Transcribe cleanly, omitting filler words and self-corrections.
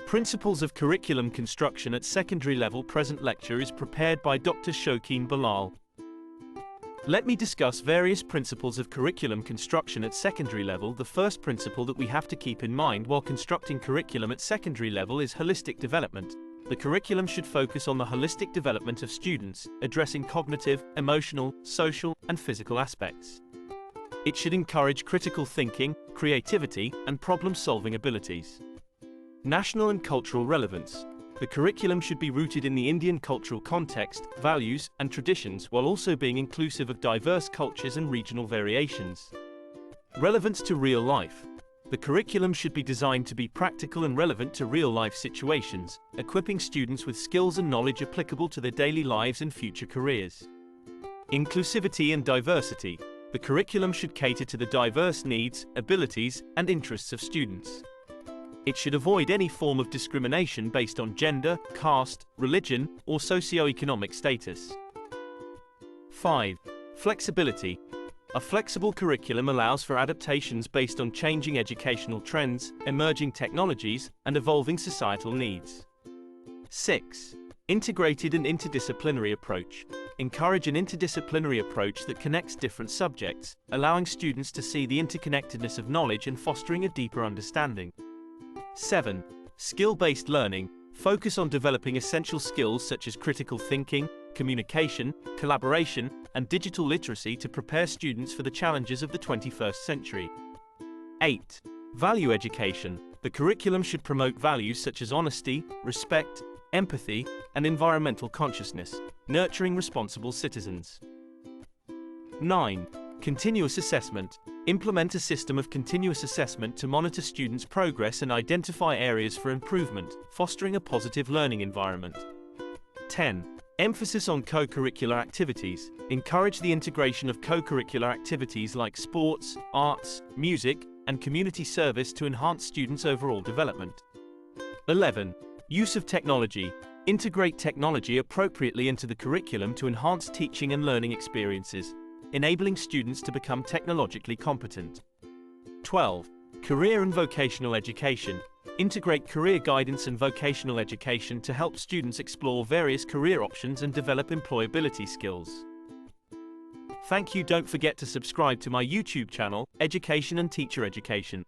Principles of Curriculum Construction at Secondary Level. Present lecture is prepared by Dr. Shokeen Bilal. Let me discuss various principles of curriculum construction at secondary level. The first principle that we have to keep in mind while constructing curriculum at secondary level is holistic development. The curriculum should focus on the holistic development of students, addressing cognitive, emotional, social, and physical aspects. It should encourage critical thinking, creativity, and problem-solving abilities. National and cultural relevance. The curriculum should be rooted in the Indian cultural context, values, and traditions while also being inclusive of diverse cultures and regional variations. Relevance to real life. The curriculum should be designed to be practical and relevant to real-life situations, equipping students with skills and knowledge applicable to their daily lives and future careers. Inclusivity and diversity. The curriculum should cater to the diverse needs, abilities, and interests of students. It should avoid any form of discrimination based on gender, caste, religion, or socioeconomic status. 5. Flexibility. A flexible curriculum allows for adaptations based on changing educational trends, emerging technologies, and evolving societal needs. 6. Integrated and interdisciplinary approach. Encourage an interdisciplinary approach that connects different subjects, allowing students to see the interconnectedness of knowledge and fostering a deeper understanding. 7. Skill-based learning. Focus on developing essential skills such as critical thinking, communication, collaboration, and digital literacy to prepare students for the challenges of the 21st century. 8. Value education. The curriculum should promote values such as honesty, respect, empathy, and environmental consciousness, nurturing responsible citizens. 9. Continuous assessment. Implement a system of continuous assessment to monitor students' progress and identify areas for improvement, fostering a positive learning environment. 10. Emphasis on co-curricular activities. Encourage the integration of co-curricular activities like sports, arts, music, and community service to enhance students' overall development. 11. Use of technology. Integrate technology appropriately into the curriculum to enhance teaching and learning experiences, enabling students to become technologically competent. 12. Career and vocational education. Integrate career guidance and vocational education to help students explore various career options and develop employability skills. Thank you. Don't forget to subscribe to my YouTube channel, Education and Teacher Education.